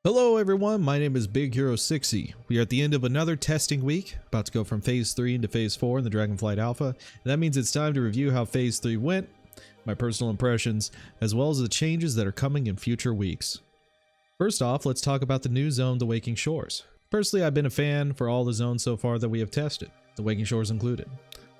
Hello everyone, my name is BigHeroSixy. We are at the end of another testing week, about to go from Phase 3 into Phase 4 in the Dragonflight Alpha, and that means it's time to review how Phase 3 went, my personal impressions, as well as the changes that are coming in future weeks. First off, let's talk about the new zone, the Waking Shores. Personally, I've been a fan for all the zones so far that we have tested, the Waking Shores included.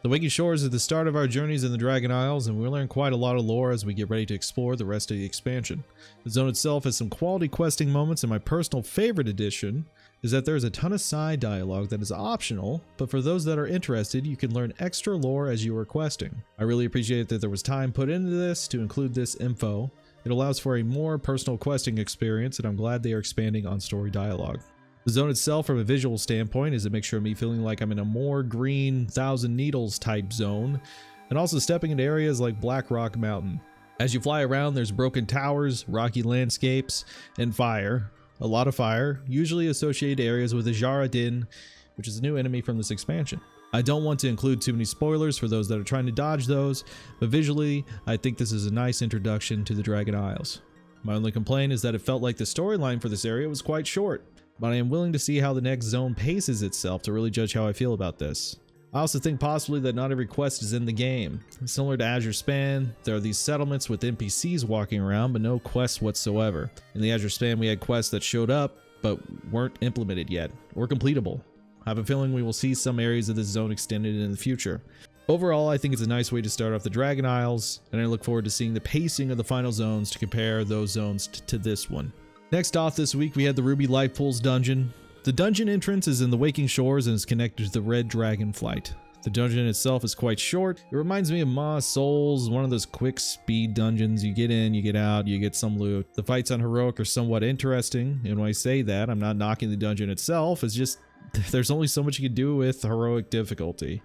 The Waking Shores is the start of our journeys in the Dragon Isles, and we learn quite a lot of lore as we get ready to explore the rest of the expansion. The zone itself has some quality questing moments, and my personal favorite addition is that there is a ton of side dialogue that is optional, but for those that are interested, you can learn extra lore as you are questing. I really appreciate that there was time put into this to include this info. It allows for a more personal questing experience, and I'm glad they are expanding on story dialogue. The zone itself, from a visual standpoint, is a mixture of me feeling like I'm in a more green Thousand Needles type zone, and also stepping into areas like Black Rock Mountain. As you fly around, there's broken towers, rocky landscapes, and fire. A lot of fire, usually associated areas with the Jara Din, which is a new enemy from this expansion. I don't want to include too many spoilers for those that are trying to dodge those, but visually, I think this is a nice introduction to the Dragon Isles. My only complaint is that it felt like the storyline for this area was quite short, but I am willing to see how the next zone paces itself to really judge how I feel about this. I also think possibly that not every quest is in the game. Similar to Azure Span, there are these settlements with NPCs walking around but no quests whatsoever. In the Azure Span we had quests that showed up but weren't implemented yet, or completable. I have a feeling we will see some areas of this zone extended in the future. Overall, I think it's a nice way to start off the Dragon Isles, and I look forward to seeing the pacing of the final zones to compare those zones to this one. Next off this week, we had the Ruby Life Pools dungeon. The dungeon entrance is in the Waking Shores and is connected to the Red Dragonflight. The dungeon itself is quite short. It reminds me of Ma Souls, one of those quick speed dungeons. You get in, you get out, you get some loot. The fights on Heroic are somewhat interesting, and when I say that, I'm not knocking the dungeon itself. It's just, there's only so much you can do with Heroic difficulty.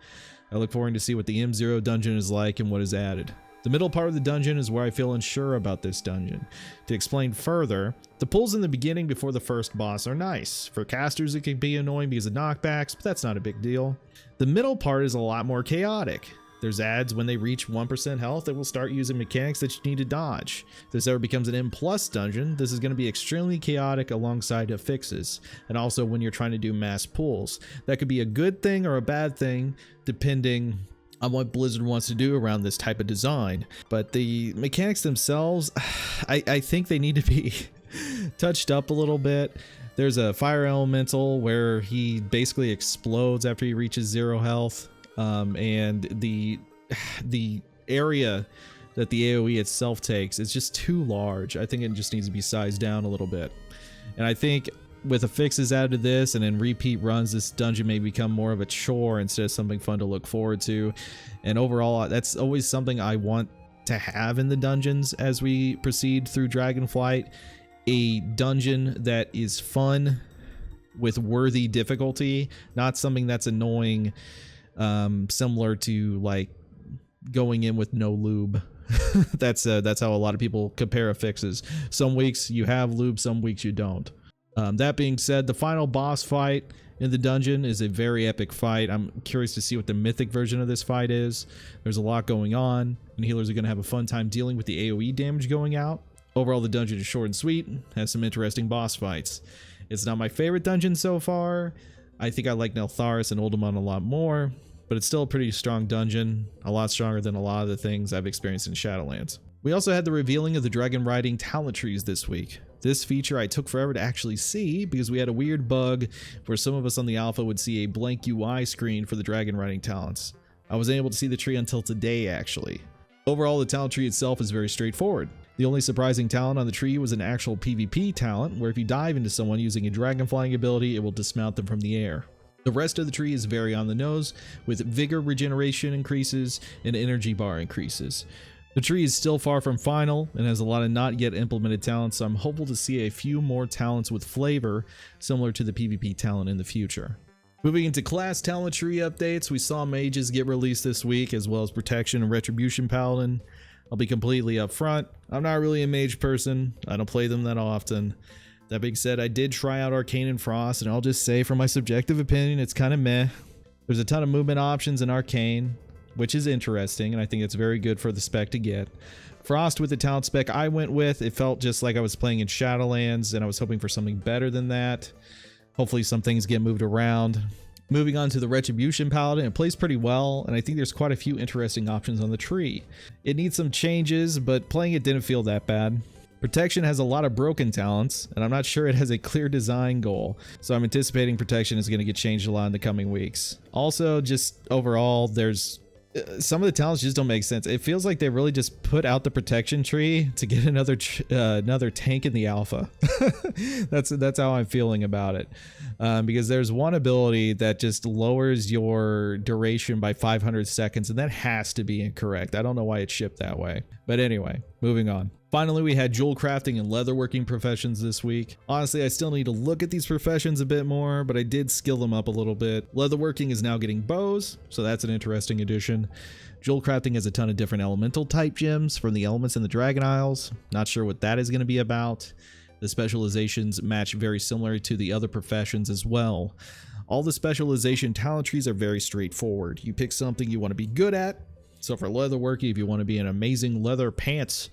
I look forward to see what the M0 dungeon is like and what is added. The middle part of the dungeon is where I feel unsure about this dungeon. To explain further, the pulls in the beginning before the first boss are nice. For casters it can be annoying because of knockbacks, but that's not a big deal. The middle part is a lot more chaotic. There's adds when they reach 1% health that will start using mechanics that you need to dodge. If this ever becomes an M+ dungeon, this is going to be extremely chaotic alongside of fixes, and also when you're trying to do mass pulls. That could be a good thing or a bad thing depending on what Blizzard wants to do around this type of design. But the mechanics themselves, I think they need to be touched up a little bit. There's a fire elemental where he basically explodes after he reaches 0 health, and the area that the AoE itself takes is just too large. I think it just needs to be sized down a little bit, and I think with the fixes added to this and in repeat runs, this dungeon may become more of a chore instead of something fun to look forward to. And overall, that's always something I want to have in the dungeons as we proceed through Dragonflight. A dungeon that is fun with worthy difficulty, not something that's annoying, similar to like going in with no lube. That's how a lot of people compare fixes. Some weeks you have lube, some weeks you don't. That being said, the final boss fight in the dungeon is a very epic fight. I'm curious to see what the mythic version of this fight is. There's a lot going on, and healers are going to have a fun time dealing with the AoE damage going out. Overall, the dungeon is short and sweet, has some interesting boss fights. It's not my favorite dungeon so far. I think I like Neltharis and Uldaman a lot more, but it's still a pretty strong dungeon, a lot stronger than a lot of the things I've experienced in Shadowlands. We also had the revealing of the Dragon Riding Talent trees this week. This feature I took forever to actually see because we had a weird bug where some of us on the alpha would see a blank UI screen for the Dragon Riding Talents. I wasn't able to see the tree until today actually. Overall, the talent tree itself is very straightforward. The only surprising talent on the tree was an actual PvP talent where if you dive into someone using a dragon flying ability, it will dismount them from the air. The rest of the tree is very on the nose with vigor regeneration increases and energy bar increases. The tree is still far from final and has a lot of not yet implemented talents, so I'm hopeful to see a few more talents with flavor similar to the PvP talent in the future. Moving into class talent tree updates, we saw mages get released this week as well as protection and retribution paladin. I'll be completely upfront, I'm not really a mage person, I don't play them that often. That being said, I did try out Arcane and Frost, and I'll just say from my subjective opinion, it's kind of meh. There's a ton of movement options in Arcane, which is interesting, and I think it's very good for the spec to get. Frost with the talent spec I went with. It felt just like I was playing in Shadowlands, and I was hoping for something better than that. Hopefully some things get moved around. Moving on to the Retribution Paladin, it plays pretty well, and I think there's quite a few interesting options on the tree. It needs some changes, but playing it didn't feel that bad. Protection has a lot of broken talents, and I'm not sure it has a clear design goal, so I'm anticipating protection is going to get changed a lot in the coming weeks. Also, just overall, there's some of the talents just don't make sense. It feels like they really just put out the protection tree to get another tank in the alpha. That's how I'm feeling about it, because there's one ability that just lowers your duration by 500 seconds, and that has to be incorrect. I don't know why it's shipped that way, but anyway, moving on. Finally, we had jewel crafting and leatherworking professions this week. Honestly, I still need to look at these professions a bit more, but I did skill them up a little bit. Leatherworking is now getting bows, so that's an interesting addition. Jewel crafting has a ton of different elemental type gems from the elements in the Dragon Isles. Not sure what that is going to be about. The specializations match very similar to the other professions as well. All the specialization talent trees are very straightforward. You pick something you want to be good at. So for leatherworking, if you want to be an amazing leather pants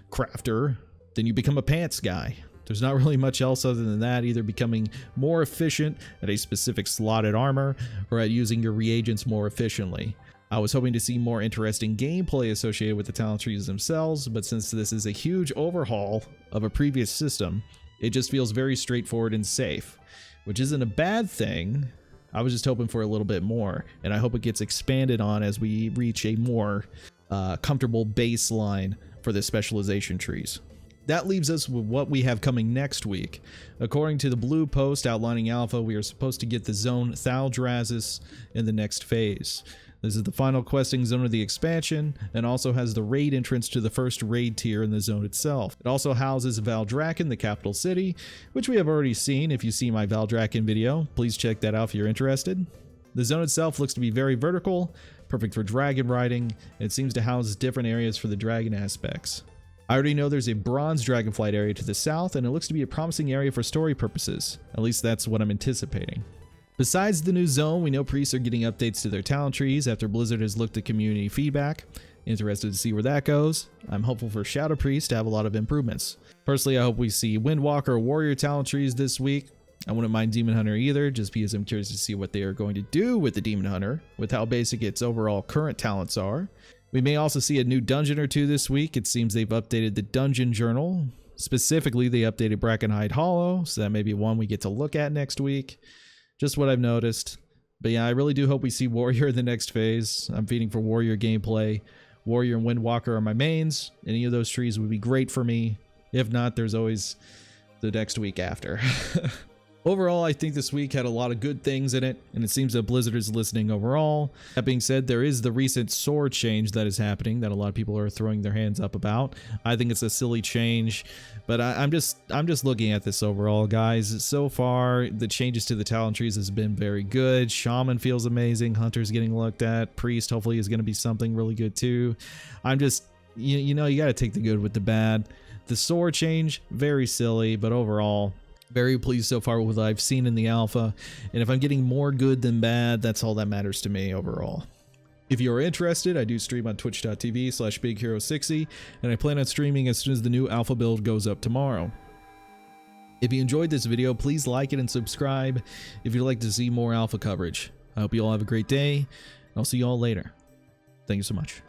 crafter, then you become a pants guy. There's not really much else other than that, either becoming more efficient at a specific slotted armor or at using your reagents more efficiently. I was hoping to see more interesting gameplay associated with the talent trees themselves, but since this is a huge overhaul of a previous system, it just feels very straightforward and safe, which isn't a bad thing. I was just hoping for a little bit more, and I hope it gets expanded on as we reach a more comfortable baseline for the specialization trees. That leaves us with what we have coming next week. According to the blue post outlining Alpha, we are supposed to get the zone Thaldraszus in the next phase. This is the final questing zone of the expansion, and also has the raid entrance to the first raid tier in the zone itself. It also houses Valdrakken, the capital city, which we have already seen. If you see my Valdrakken video, please check that out if you're interested. The zone itself looks to be very vertical, perfect for dragon riding, and it seems to house different areas for the dragon aspects. I already know there's a bronze dragonflight area to the south, and it looks to be a promising area for story purposes. At least that's what I'm anticipating. Besides the new zone, we know priests are getting updates to their talent trees after Blizzard has looked at community feedback. Interested to see where that goes. I'm hopeful for Shadow Priest to have a lot of improvements. Personally, I hope we see Windwalker or Warrior talent trees this week. I wouldn't mind Demon Hunter either, just because I'm curious to see what they are going to do with the Demon Hunter, with how basic its overall current talents are. We may also see a new dungeon or two this week. It seems they've updated the dungeon journal. Specifically, they updated Brackenhide Hollow, so that may be one we get to look at next week. Just what I've noticed. But yeah, I really do hope we see Warrior in the next phase. I'm feeding for Warrior gameplay. Warrior and Windwalker are my mains. Any of those trees would be great for me. If not, there's always the next week after. Overall, I think this week had a lot of good things in it, and it seems that Blizzard is listening overall. That being said, there is the recent sword change that is happening that a lot of people are throwing their hands up about. I think it's a silly change, but I'm just looking at this overall, guys. So far, the changes to the talent trees has been very good. Shaman feels amazing. Hunter's getting looked at. Priest hopefully is going to be something really good too. I'm just, you know, you got to take the good with the bad. The sword change, very silly, but overall, very pleased so far with what I've seen in the alpha, and if I'm getting more good than bad, that's all that matters to me overall. If you are interested, I do stream on twitch.tv/BigHeroSixy, and I plan on streaming as soon as the new alpha build goes up tomorrow. If you enjoyed this video, please like it and subscribe if you'd like to see more alpha coverage. I hope you all have a great day, and I'll see you all later. Thank you so much.